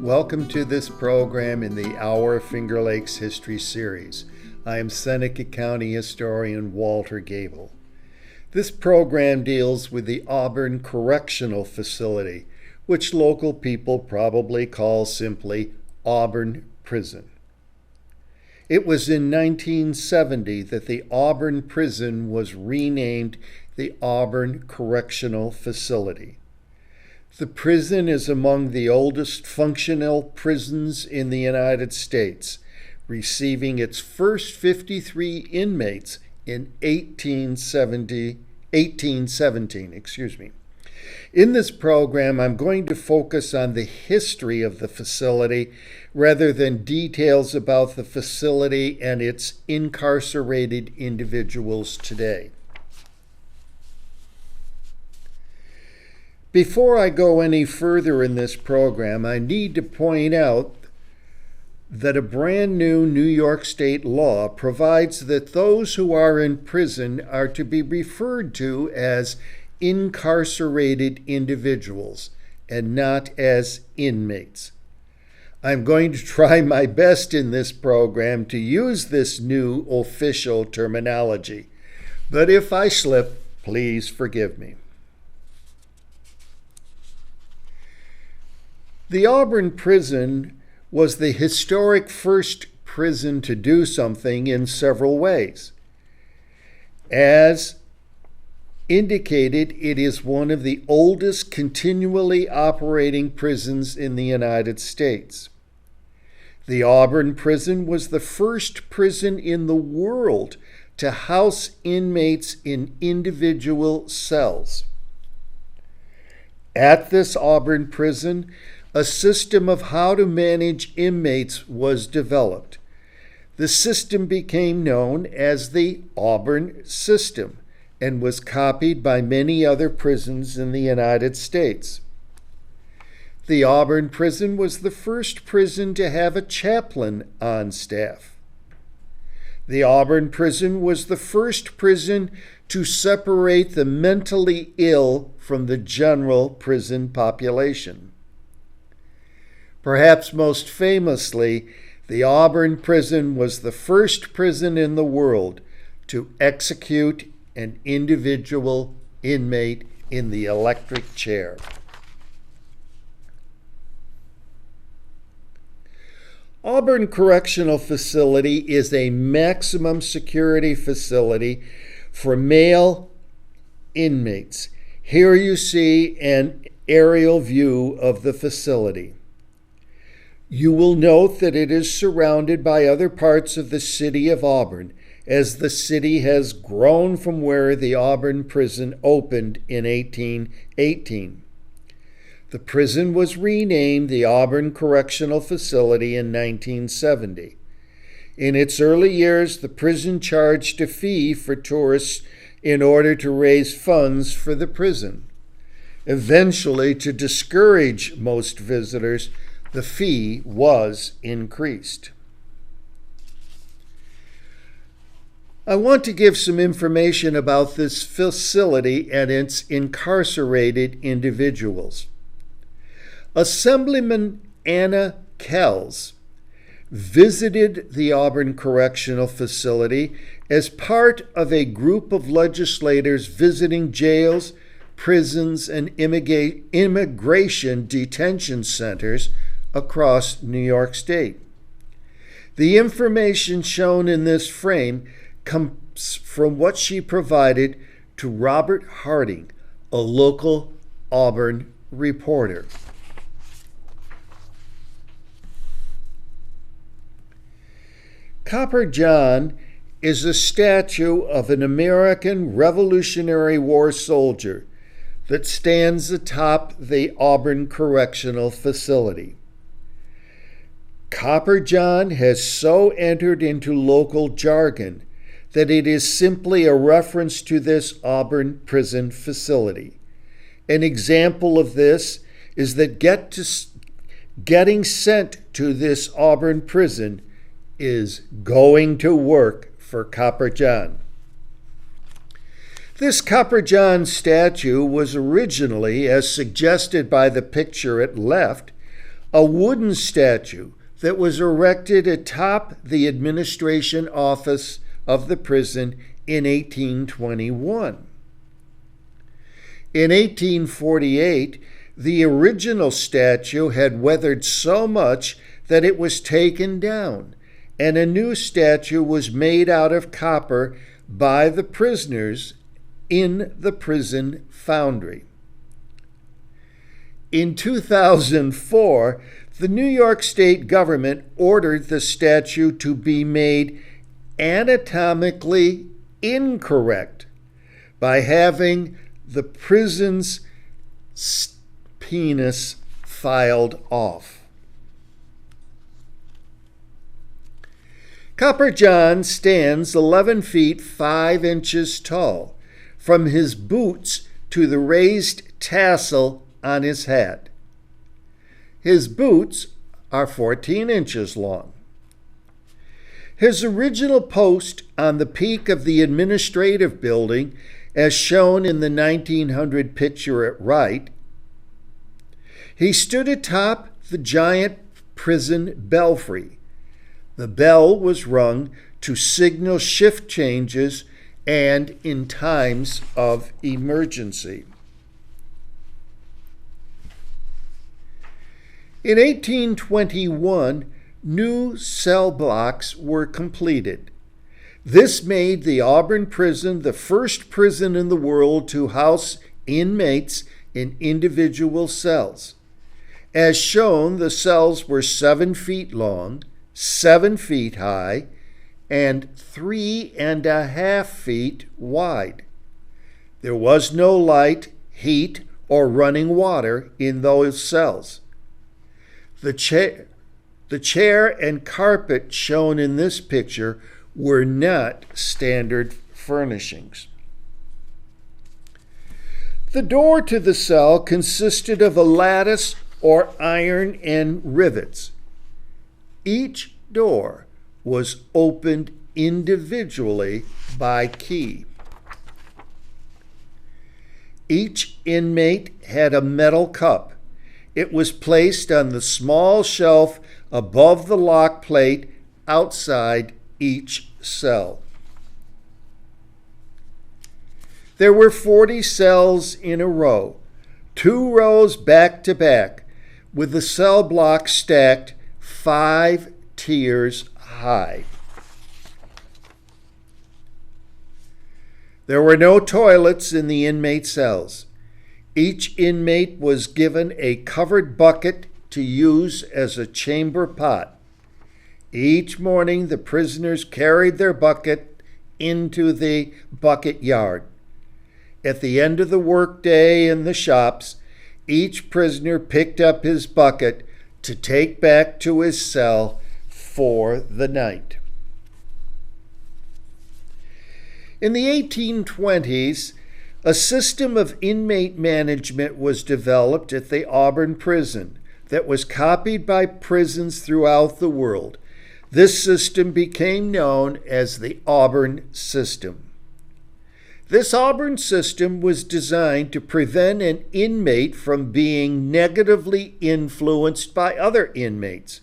Welcome to this program in the Our Finger Lakes History Series. I am Seneca County Historian Walter Gable. This program deals with the Auburn Correctional Facility, which local people probably call simply Auburn Prison. It was in 1970 that the Auburn Prison was renamed the Auburn Correctional Facility. The prison is among the oldest functional prisons in the United States, receiving its first 53 inmates in 1817. In this program, I'm going to focus on the history of the facility rather than details about the facility and its incarcerated individuals today. Before I go any further in this program, I need to point out that a brand new New York State law provides that those who are in prison are to be referred to as incarcerated individuals and not as inmates. I'm going to try my best in this program to use this new official terminology, but if I slip, please forgive me. The Auburn Prison was the historic first prison to do something in several ways. As indicated, it is one of the oldest continually operating prisons in the United States. The Auburn Prison was the first prison in the world to house inmates in individual cells. At this Auburn Prison, a system of how to manage inmates was developed. The system became known as the Auburn System and was copied by many other prisons in the United States. The Auburn Prison was the first prison to have a chaplain on staff. The Auburn Prison was the first prison to separate the mentally ill from the general prison population. Perhaps most famously, the Auburn Prison was the first prison in the world to execute an individual inmate in the electric chair. Auburn Correctional Facility is a maximum security facility for male inmates. Here you see an aerial view of the facility. You will note that it is surrounded by other parts of the city of Auburn, as the city has grown from where the Auburn Prison opened in 1818. The prison was renamed the Auburn Correctional Facility in 1970. In its early years, the prison charged a fee for tourists in order to raise funds for the prison. Eventually, to discourage most visitors, the fee was increased. I want to give some information about this facility and its incarcerated individuals. Assemblyman Anna Kells visited the Auburn Correctional Facility as part of a group of legislators visiting jails, prisons, and immigration detention centers across New York State. The information shown in this frame comes from what she provided to Robert Harding, a local Auburn reporter. Copper John is a statue of an American Revolutionary War soldier that stands atop the Auburn Correctional Facility. Copper John has so entered into local jargon that it is simply a reference to this Auburn prison facility. An example of this is that getting sent to this Auburn prison is going to work for Copper John. This Copper John statue was originally, as suggested by the picture at left, a wooden statue that was erected atop the administration office of the prison in 1821. In 1848, the original statue had weathered so much that it was taken down, and a new statue was made out of copper by the prisoners in the prison foundry. In 2004, the New York State government ordered the statue to be made anatomically incorrect by having the prison's penis filed off. Copper John stands 11 feet 5 inches tall, from his boots to the raised tassel on his hat. His boots are 14 inches long. His original post on the peak of the administrative building, as shown in the 1900 picture at right, he stood atop the giant prison belfry. The bell was rung to signal shift changes and in times of emergency. In 1821, new cell blocks were completed. This made the Auburn prison the first prison in the world to house inmates in individual cells. As shown, the cells were 7 feet long, 7 feet high, and 3.5 feet wide. There was no light, heat, or running water in those cells. The chair and carpet shown in this picture were not standard furnishings. The door to the cell consisted of a lattice or iron and rivets. Each door was opened individually by key. Each inmate had a metal cup. It was placed on the small shelf above the lock plate outside each cell. There were 40 cells in a row, 2 rows back to back, with the cell block stacked 5 tiers high. There were no toilets in the inmate cells. Each inmate was given a covered bucket to use as a chamber pot. Each morning, the prisoners carried their bucket into the bucket yard. At the end of the workday in the shops, each prisoner picked up his bucket to take back to his cell for the night. In the 1820s, a system of inmate management was developed at the Auburn prison that was copied by prisons throughout the world. This system became known as the Auburn system. This Auburn system was designed to prevent an inmate from being negatively influenced by other inmates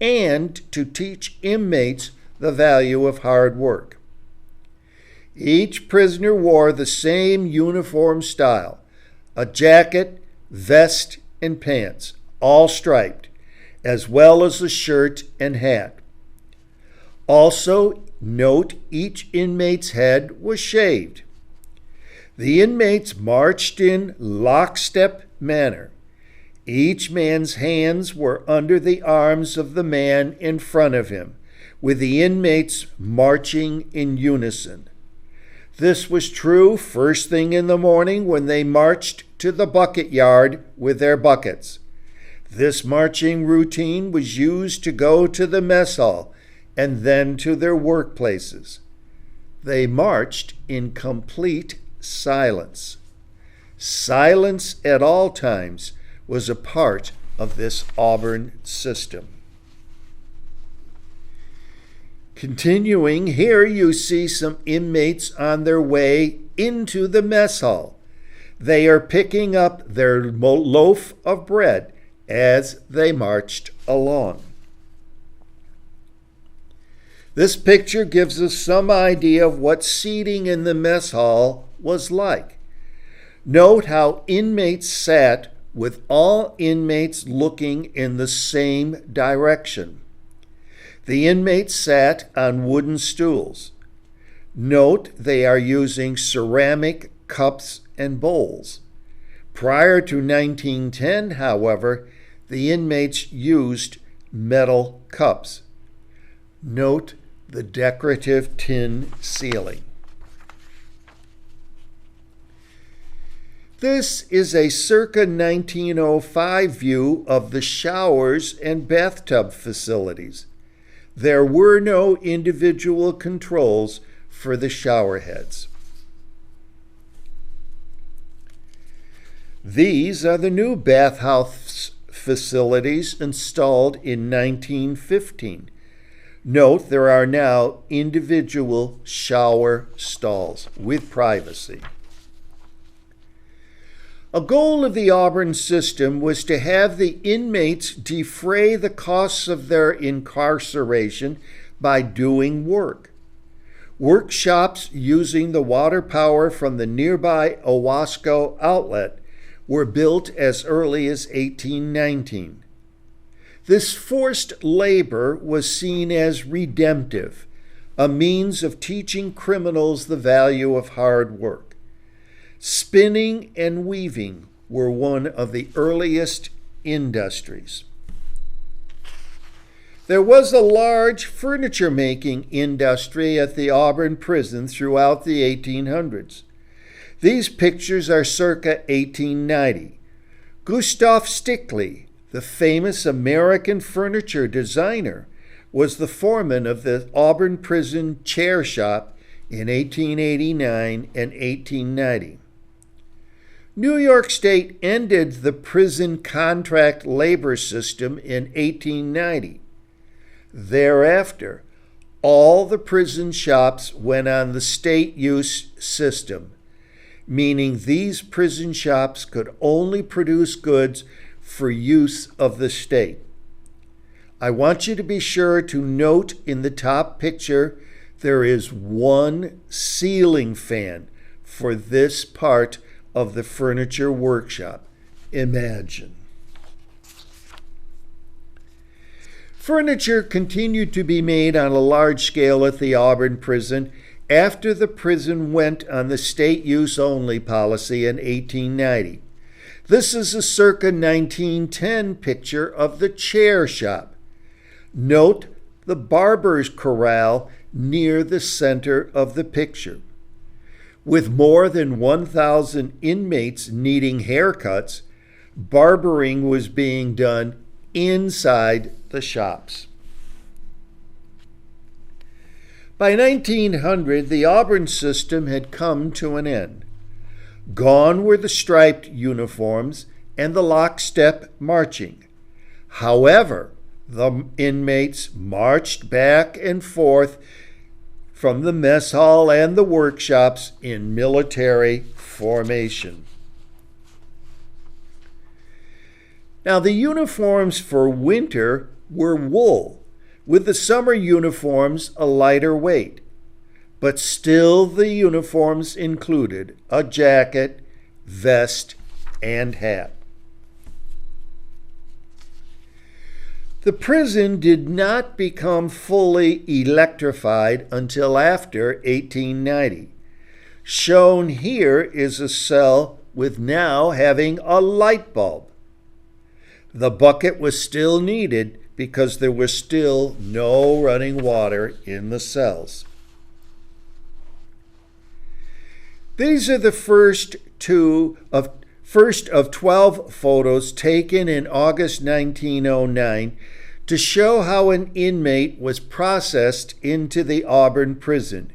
and to teach inmates the value of hard work. Each prisoner wore the same uniform style, a jacket, vest, and pants, all striped, as well as a shirt and hat. Also, note each inmate's head was shaved. The inmates marched in lockstep manner. Each man's hands were under the arms of the man in front of him, with the inmates marching in unison. This was true first thing in the morning when they marched to the bucket yard with their buckets. This marching routine was used to go to the mess hall and then to their workplaces. They marched in complete silence. Silence at all times was a part of this Auburn system. Continuing, here you see some inmates on their way into the mess hall. They are picking up their loaf of bread as they marched along. This picture gives us some idea of what seating in the mess hall was like. Note how inmates sat with all inmates looking in the same direction. The inmates sat on wooden stools. Note they are using ceramic cups and bowls. Prior to 1910, however, the inmates used metal cups. Note the decorative tin ceiling. This is a circa 1905 view of the showers and bathtub facilities. There were no individual controls for the shower heads. These are the new bathhouse facilities installed in 1915. Note there are now individual shower stalls with privacy. A goal of the Auburn system was to have the inmates defray the costs of their incarceration by doing work. Workshops using the water power from the nearby Owasco outlet were built as early as 1819. This forced labor was seen as redemptive, a means of teaching criminals the value of hard work. Spinning and weaving were one of the earliest industries. There was a large furniture-making industry at the Auburn prison throughout the 1800s. These pictures are circa 1890. Gustav Stickley, the famous American furniture designer, was the foreman of the Auburn prison chair shop in 1889 and 1890. New York State ended the prison contract labor system in 1890. Thereafter, all the prison shops went on the state use system, meaning these prison shops could only produce goods for use of the state. I want you to be sure to note in the top picture there is one ceiling fan for this part of the furniture workshop. Imagine. Furniture continued to be made on a large scale at the Auburn prison after the prison went on the state use only policy in 1890. This is a circa 1910 picture of the chair shop. Note the barber's corral near the center of the picture. With more than 1,000 inmates needing haircuts, barbering was being done inside the shops. By 1900, the Auburn system had come to an end. Gone were the striped uniforms and the lockstep marching. However, the inmates marched back and forth from the mess hall and the workshops in military formation. Now, the uniforms for winter were wool, with the summer uniforms a lighter weight. But still the uniforms included a jacket, vest, and hat. The prison did not become fully electrified until after 1890. Shown here is a cell with now having a light bulb. The bucket was still needed because there was still no running water in the cells. These are the first of 12 photos taken in August 1909 to show how an inmate was processed into the Auburn prison.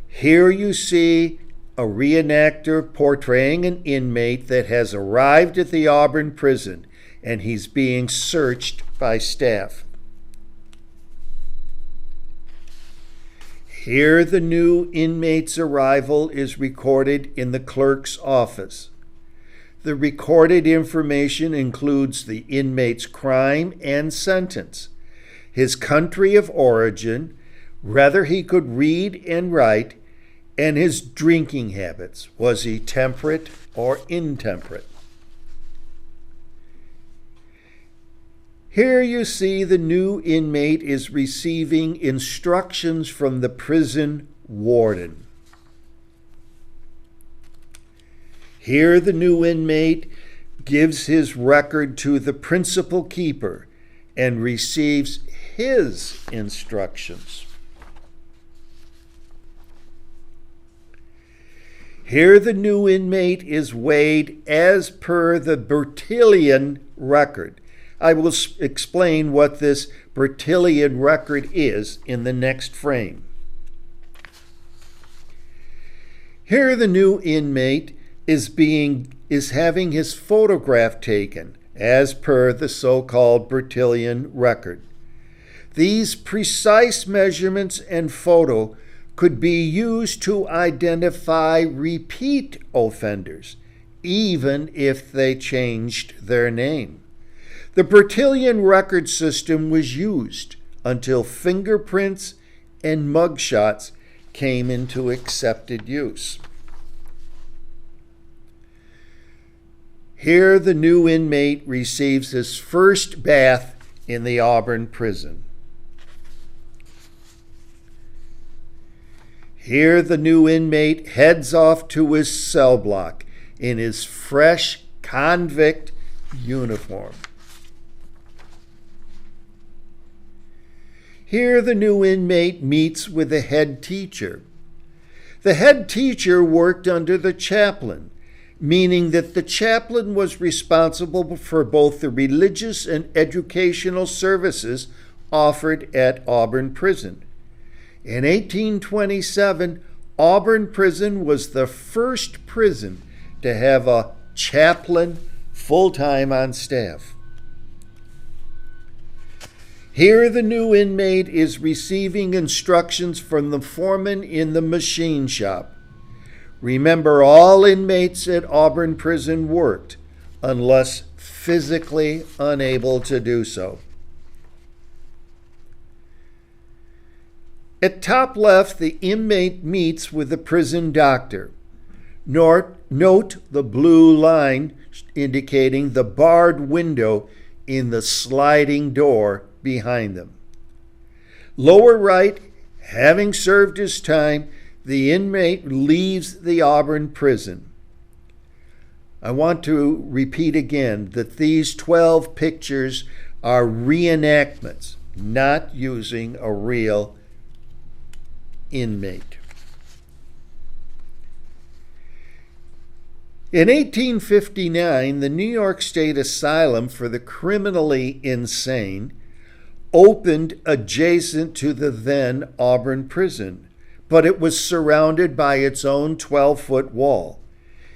Here you see a reenactor portraying an inmate that has arrived at the Auburn prison, and he's being searched by staff. Here the new inmate's arrival is recorded in the clerk's office. The recorded information includes the inmate's crime and sentence, his country of origin, whether he could read and write, and his drinking habits. Was he temperate or intemperate? Here you see the new inmate is receiving instructions from the prison warden. Here the new inmate gives his record to the principal keeper and receives his instructions. Here the new inmate is weighed as per the Bertillon record. I will explain what this Bertillon record is in the next frame. Here the new inmate is having his photograph taken as per the so-called Bertillon record. These precise measurements and photo could be used to identify repeat offenders, even if they changed their name. The Bertillon record system was used until fingerprints and mugshots came into accepted use. Here the new inmate receives his first bath in the Auburn prison. Here the new inmate heads off to his cell block in his fresh convict uniform. Here the new inmate meets with the head teacher. The head teacher worked under the chaplain, meaning that the chaplain was responsible for both the religious and educational services offered at Auburn Prison. In 1827, Auburn Prison was the first prison to have a chaplain full-time on staff. Here the new inmate is receiving instructions from the foreman in the machine shop. Remember, all inmates at Auburn Prison worked, unless physically unable to do so. At top left, the inmate meets with the prison doctor. Note the blue line indicating the barred window in the sliding door behind them. Lower right, having served his time, the inmate leaves the Auburn prison. I want to repeat again that these 12 pictures are reenactments, not using a real inmate. In 1859, the New York State Asylum for the Criminally Insane opened adjacent to the then Auburn prison, but it was surrounded by its own 12-foot wall.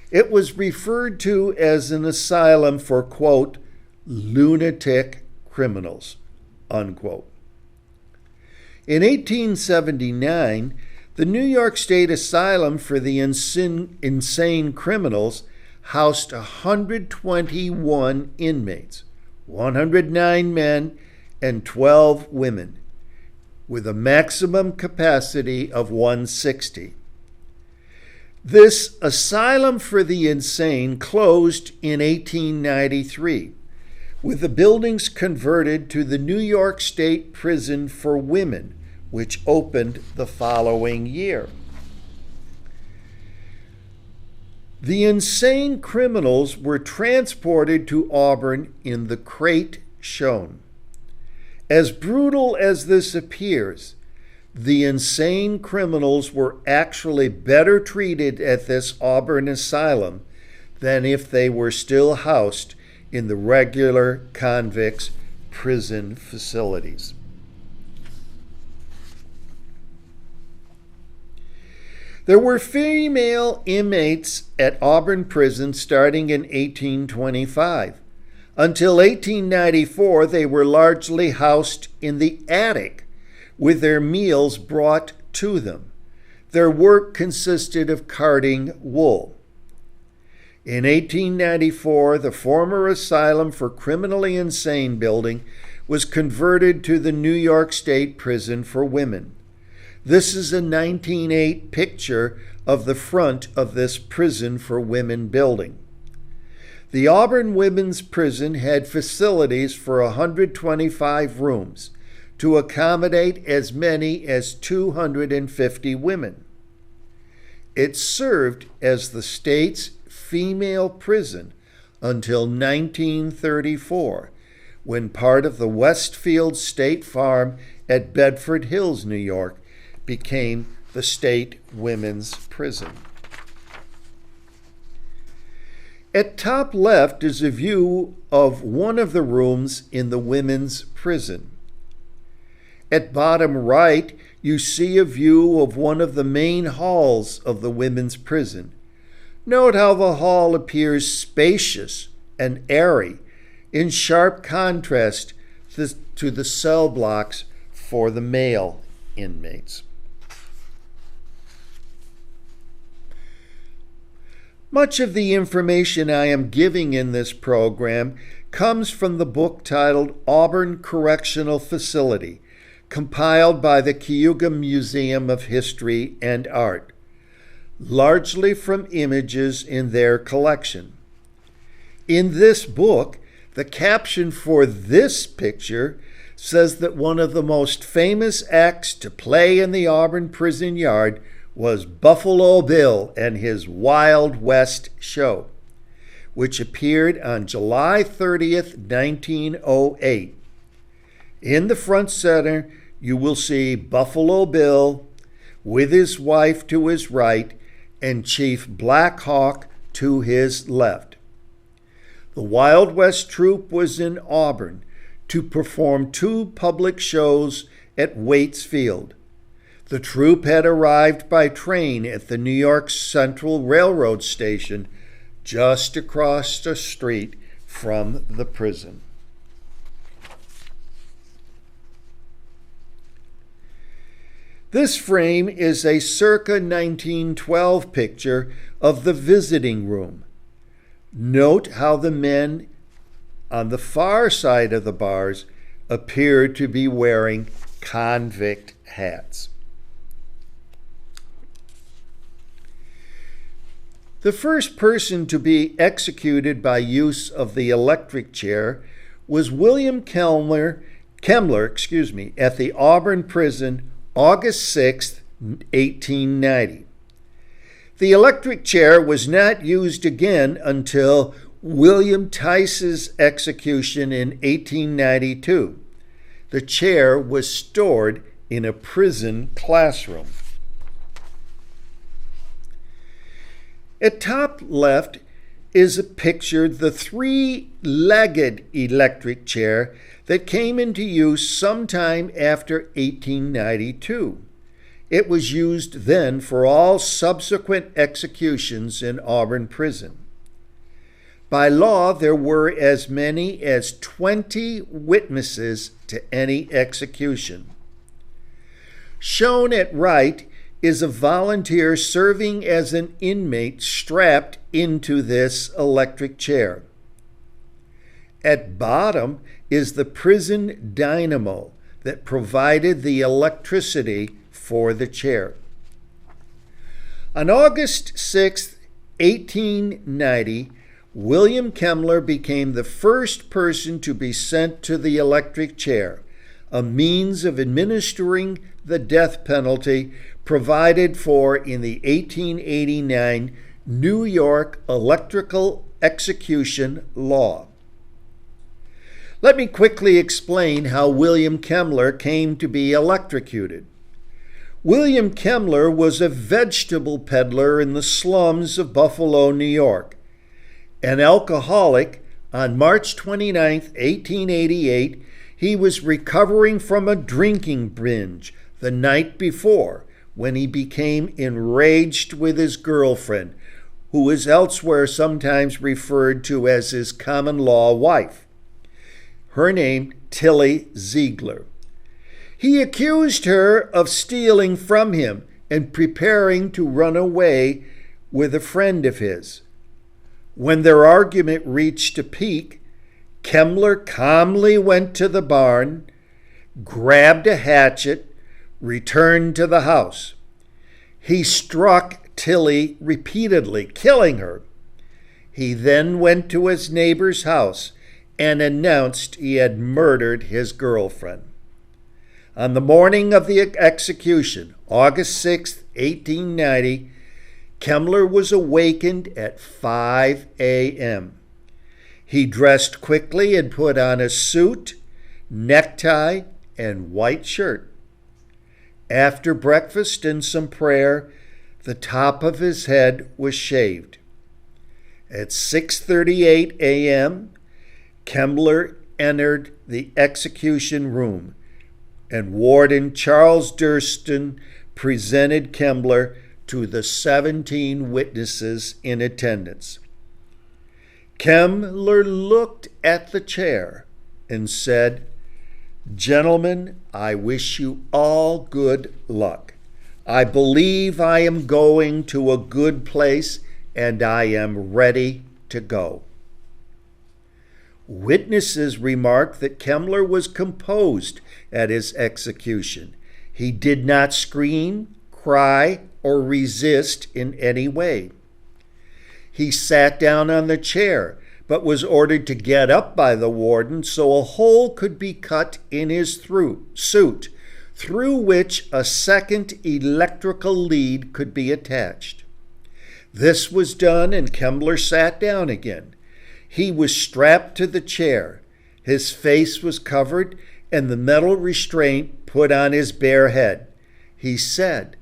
It was referred to as an asylum for, quote, lunatic criminals, unquote. In 1879, the New York State Asylum for the Insane Criminals housed 121 inmates, 109 men and 12 women, with a maximum capacity of 160. This asylum for the insane closed in 1893, with the buildings converted to the New York State Prison for Women, which opened the following year. The insane criminals were transported to Auburn in the crate shown. As brutal as this appears, the insane criminals were actually better treated at this Auburn asylum than if they were still housed in the regular convicts' prison facilities. There were female inmates at Auburn Prison starting in 1825. Until 1894, they were largely housed in the attic, with their meals brought to them. Their work consisted of carding wool. In 1894, the former asylum for criminally insane building was converted to the New York State Prison for Women. This is a 1908 picture of the front of this Prison for Women building. The Auburn Women's Prison had facilities for 125 rooms to accommodate as many as 250 women. It served as the state's female prison until 1934, when part of the Westfield State Farm at Bedford Hills, New York, became the state women's prison. At top left is a view of one of the rooms in the women's prison. At bottom right, you see a view of one of the main halls of the women's prison. Note how the hall appears spacious and airy, in sharp contrast to the cell blocks for the male inmates. Much of the information I am giving in this program comes from the book titled Auburn Correctional Facility, compiled by the Cayuga Museum of History and Art, largely from images in their collection. In this book, the caption for this picture says that one of the most famous acts to play in the Auburn prison yard was Buffalo Bill and his Wild West show, which appeared on July 30th, 1908. In the front center, you will see Buffalo Bill with his wife to his right and Chief Black Hawk to his left. The Wild West troupe was in Auburn to perform 2 public shows at Waits Field. The troupe had arrived by train at the New York Central Railroad station just across the street from the prison. This frame is a circa 1912 picture of the visiting room. Note how the men on the far side of the bars appear to be wearing convict hats. The first person to be executed by use of the electric chair was William Kemmler, at the Auburn prison, August 6, 1890. The electric chair was not used again until William Tice's execution in 1892. The chair was stored in a prison classroom. At top left is pictured the 3-legged electric chair that came into use sometime after 1892. It was used then for all subsequent executions in Auburn prison. By law, there were as many as 20 witnesses to any execution. Shown at right is a volunteer serving as an inmate strapped into this electric chair. At bottom is the prison dynamo that provided the electricity for the chair. On August 6, 1890, William Kemmler became the first person to be sent to the electric chair, a means of administering the death penalty provided for in the 1889 New York Electrical Execution Law. Let me quickly explain how William Kemmler came to be electrocuted. William Kemmler was a vegetable peddler in the slums of Buffalo, New York. An alcoholic, on March 29, 1888, he was recovering from a drinking binge the night before when he became enraged with his girlfriend, who is elsewhere sometimes referred to as his common-law wife. Her name, Tilly Ziegler. He accused her of stealing from him and preparing to run away with a friend of his. When their argument reached a peak, Kemmler calmly went to the barn, grabbed a hatchet, returned to the house. He struck Tilly repeatedly, killing her. He then went to his neighbor's house and announced he had murdered his girlfriend. On the morning of the execution, August 6, 1890, Kemmler was awakened at 5 a.m. He dressed quickly and put on a suit, necktie, and white shirt. After breakfast and some prayer, the top of his head was shaved. At 6:38 a.m., Kemmler entered the execution room, and Warden Charles Durston presented Kemmler to the 17 witnesses in attendance. Kemmler looked at the chair and said, "Gentlemen, I wish you all good luck. I believe I am going to a good place, and I am ready to go." Witnesses remarked that Kemmler was composed at his execution. He did not scream, cry, or resist in any way. He sat down on the chair, but was ordered to get up by the warden so a hole could be cut in his suit, through which a second electrical lead could be attached. This was done, and Kemmler sat down again. He was strapped to the chair. His face was covered, and the metal restraint put on his bare head. He said,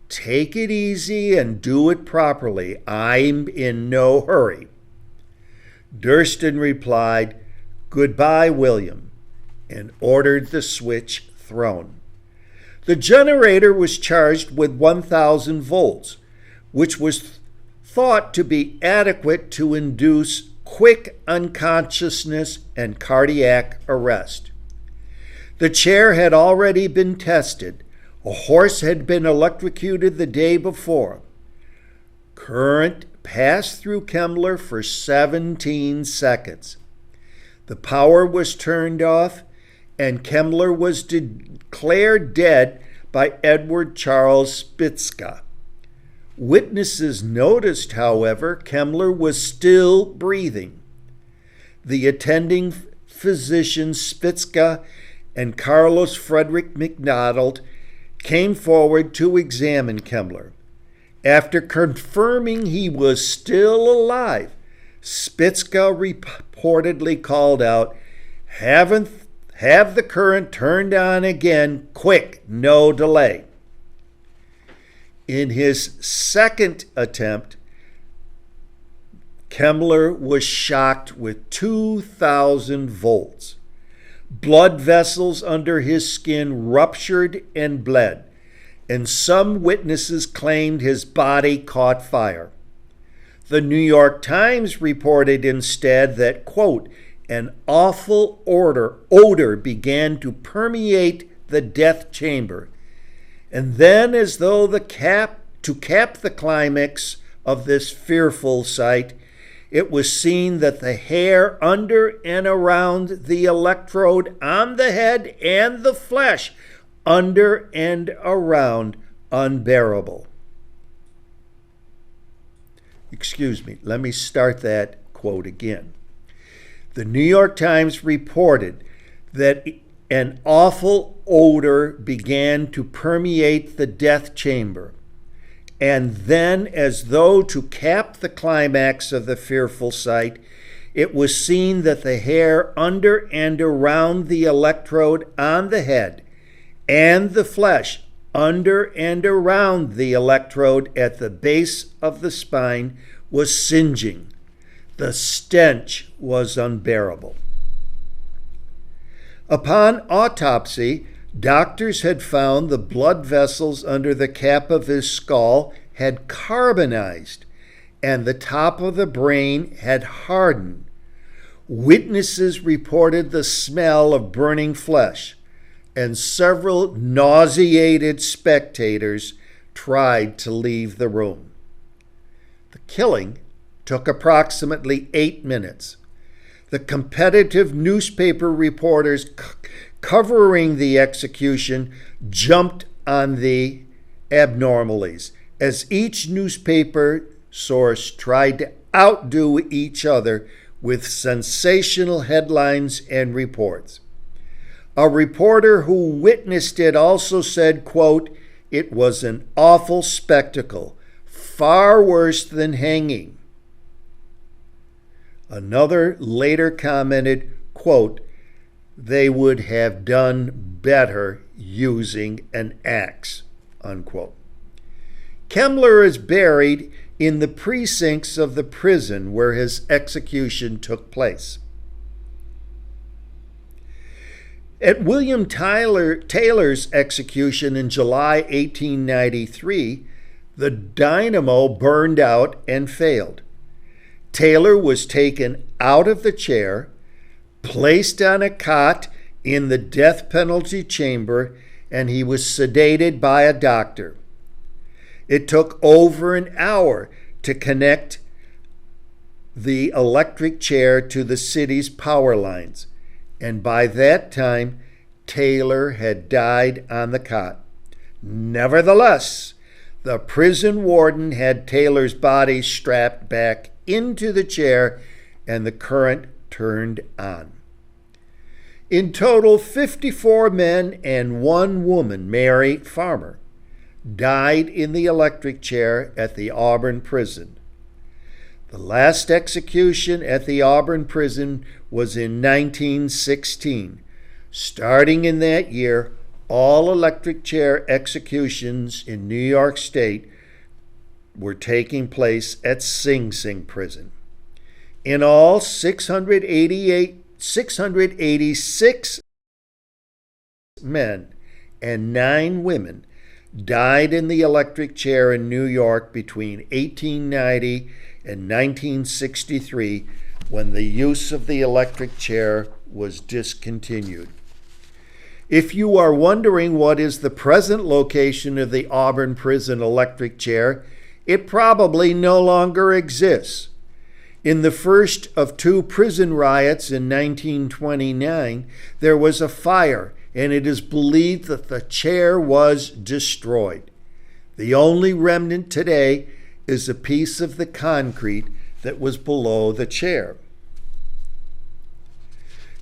"Take it easy and do it properly. I'm in no hurry." Durston replied, "Goodbye, William," and ordered the switch thrown. The generator was charged with 1,000 volts, which was thought to be adequate to induce quick unconsciousness and cardiac arrest. The chair had already been tested. A horse had been electrocuted the day before. Current passed through Kemmler for 17 seconds. The power was turned off, and Kemmler was declared dead by Edward Charles Spitzka. Witnesses noticed, however, Kemmler was still breathing. The attending physicians Spitzka and Carlos Frederick McDonald came forward to examine Kemmler. After confirming he was still alive, Spitzka reportedly called out, "Have the current turned on again, quick, no delay." In his second attempt, Kemmler was shocked with 2,000 volts. Blood vessels under his skin ruptured and bled, and some witnesses claimed his body caught fire. The New York Times reported instead that, quote, "an awful odor began to permeate the death chamber. And then, as though to cap the climax of this fearful sight, it was seen that the hair under and around the electrode on the head and the flesh under and around unbearable." Excuse me, let me start that quote again. The New York Times reported that an awful odor began to permeate the death chamber, and then, as though to cap the climax of the fearful sight, it was seen that the hair under and around the electrode on the head and the flesh under and around the electrode at the base of the spine was singeing. The stench was unbearable. Upon autopsy, doctors had found the blood vessels under the cap of his skull had carbonized, and the top of the brain had hardened. Witnesses reported the smell of burning flesh, and several nauseated spectators tried to leave the room. The killing took approximately 8 minutes. The competitive newspaper reporters covering the execution jumped on the abnormalities as each newspaper source tried to outdo each other with sensational headlines and reports. A reporter who witnessed it also said, quote, "It was an awful spectacle, far worse than hanging." Another later commented, quote, "They would have done better using an axe," unquote. Kemmler is buried in the precincts of the prison where his execution took place. At William Taylor's execution in July 1893, the dynamo burned out and failed. Taylor was taken out of the chair, placed on a cot in the death penalty chamber, and he was sedated by a doctor. It took over an hour to connect the electric chair to the city's power lines, and by that time, Taylor had died on the cot. Nevertheless, the prison warden had Taylor's body strapped back into the chair and the current turned on. In total, 54 men and 1 woman, Mary Farmer, died in the electric chair at the Auburn prison. The last execution at the Auburn prison was in 1916. Starting in that year, all electric chair executions in New York State were taking place at Sing Sing prison. In all, 686 men and 9 women died in the electric chair in New York between 1890 and 1963, when the use of the electric chair was discontinued. If you are wondering what is the present location of the Auburn prison electric chair, it probably no longer exists. In the first of 2 prison riots in 1929, there was a fire, and it is believed that the chair was destroyed. The only remnant today is a piece of the concrete that was below the chair.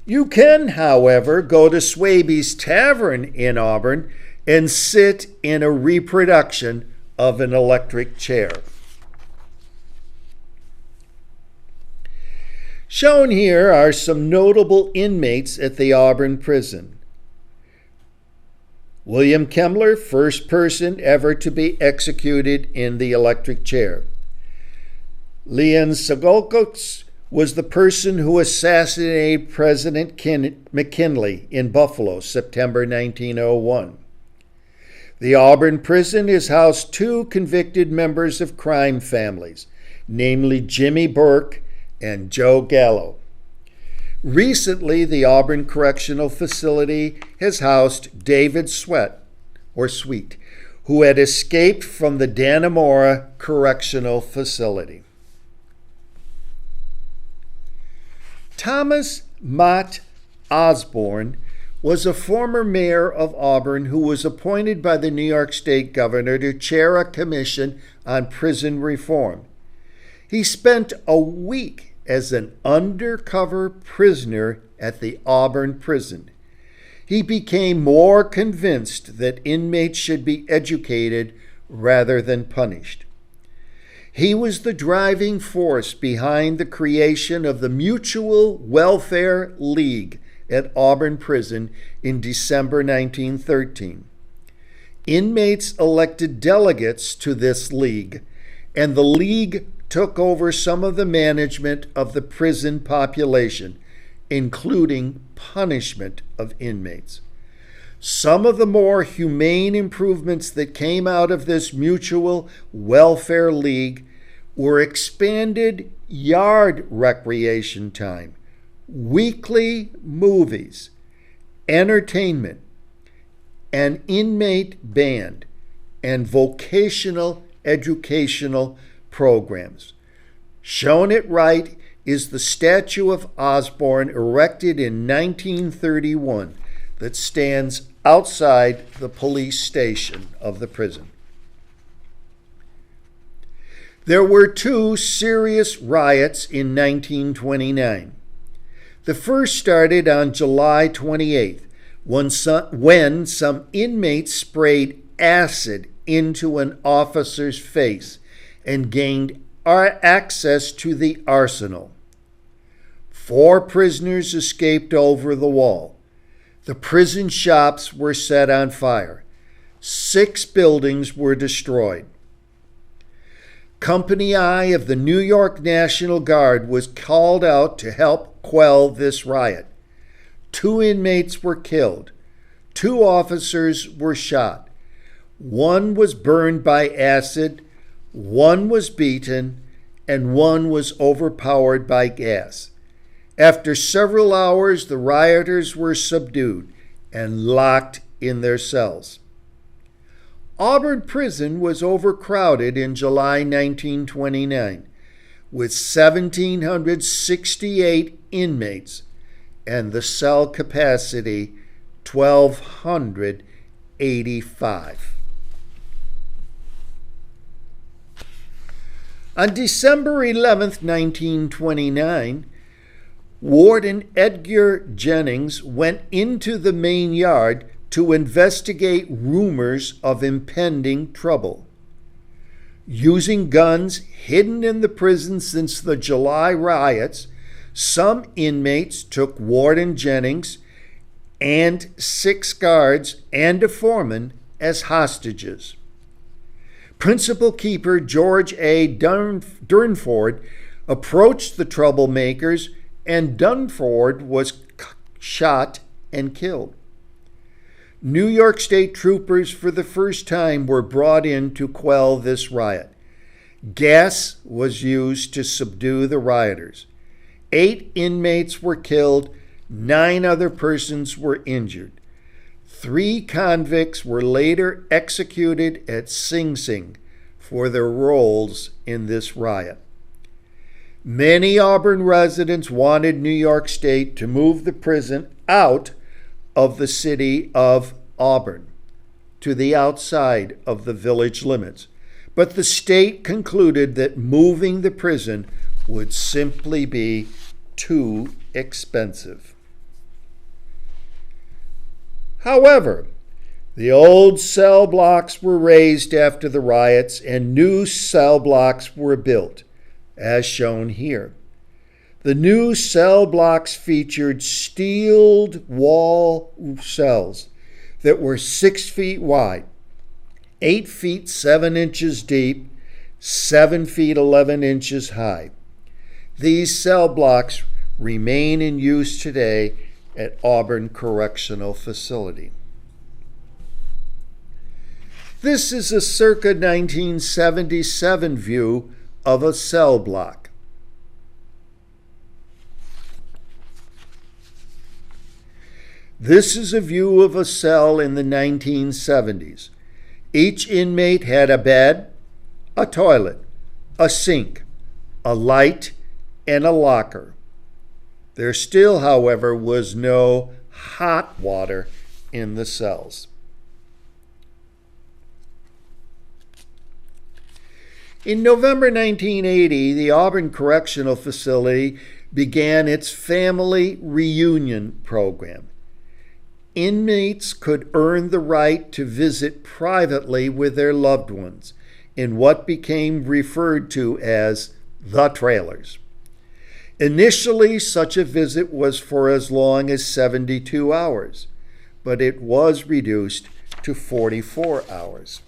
You can, however, go to Swaby's Tavern in Auburn and sit in a reproduction of an electric chair. Shown here are some notable inmates at the Auburn prison. William Kemmler, first person ever to be executed in the electric chair. Leon Sagolkos was the person who assassinated President McKinley in Buffalo, September 1901. The Auburn prison has housed 2 convicted members of crime families, namely Jimmy Burke and Joe Gallo. Recently, the Auburn Correctional Facility has housed David Sweet, who had escaped from the Dannemora Correctional Facility. Thomas Mott Osborne was a former mayor of Auburn who was appointed by the New York State governor to chair a commission on prison reform. He spent a week as an undercover prisoner at the Auburn prison. He became more convinced that inmates should be educated rather than punished. He was the driving force behind the creation of the Mutual Welfare League at Auburn prison in December 1913. Inmates elected delegates to this league, and the league took over some of the management of the prison population, including punishment of inmates. Some of the more humane improvements that came out of this Mutual Welfare League were expanded yard recreation time, weekly movies, entertainment, an inmate band, and vocational educational programs. Shown at right is the statue of Osborne erected in 1931 that stands outside the police station of the prison. There were two serious riots in 1929. The first started on July 28th when some inmates sprayed acid into an officer's face and gained access to the arsenal. 4 prisoners escaped over the wall. The prison shops were set on fire. 6 buildings were destroyed. Company I of the New York National Guard was called out to help quell this riot. 2 inmates were killed. 2 officers were shot. 1 was burned by acid, 1 was beaten, and 1 was overpowered by gas. After several hours, the rioters were subdued and locked in their cells. Auburn Prison was overcrowded in July 1929 with 1,768 inmates and the cell capacity 1,285. On December 11, 1929, Warden Edgar Jennings went into the main yard to investigate rumors of impending trouble. Using guns hidden in the prison since the July riots, some inmates took Warden Jennings and 6 guards and a foreman as hostages. Principal Keeper George A. Durnford approached the troublemakers, and Durnford was shot and killed. New York State troopers for the first time were brought in to quell this riot. Gas was used to subdue the rioters. 8 inmates were killed, 9 other persons were injured. 3 convicts were later executed at Sing Sing for their roles in this riot. Many Auburn residents wanted New York State to move the prison out of the city of Auburn to the outside of the village limits, but the state concluded that moving the prison would simply be too expensive. However, the old cell blocks were razed after the riots and new cell blocks were built, as shown here. The new cell blocks featured steeled wall cells that were 6 feet wide, 8 feet 7 inches deep, 7 feet 11 inches high. These cell blocks remain in use today at Auburn Correctional Facility. This is a circa 1977 view of a cell block. This is a view of a cell in the 1970s. Each inmate had a bed, a toilet, a sink, a light, and a locker. There still, however, was no hot water in the cells. In November 1980, the Auburn Correctional Facility began its family reunion program. Inmates could earn the right to visit privately with their loved ones in what became referred to as the trailers. Initially, such a visit was for as long as 72 hours, but it was reduced to 44 hours.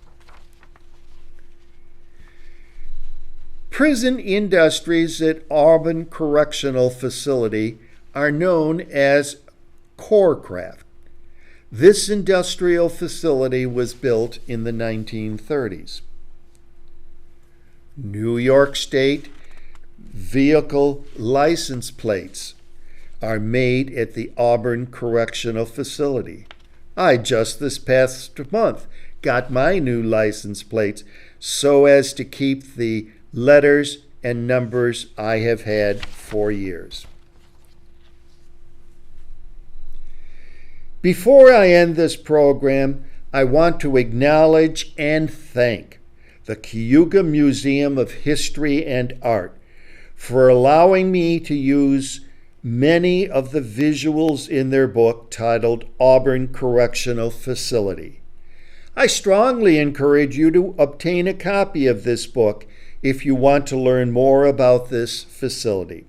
Prison industries at Auburn Correctional Facility are known as Corecraft. This industrial facility was built in the 1930s. New York State vehicle license plates are made at the Auburn Correctional Facility. I just this past month got my new license plates so as to keep the letters and numbers I have had for years. Before I end this program, I want to acknowledge and thank the Cayuga Museum of History and Art for allowing me to use many of the visuals in their book titled Auburn Correctional Facility. I strongly encourage you to obtain a copy of this book if you want to learn more about this facility.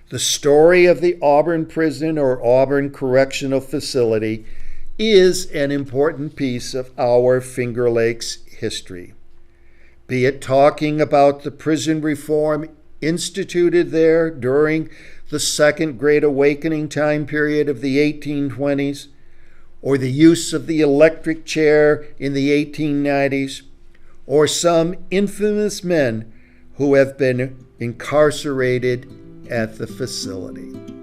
The story of the Auburn Prison or Auburn Correctional Facility is an important piece of our Finger Lakes history. Be it talking about the prison reform instituted there during the Second Great Awakening time period of the 1820s, or the use of the electric chair in the 1890s, or some infamous men who have been incarcerated at the facility.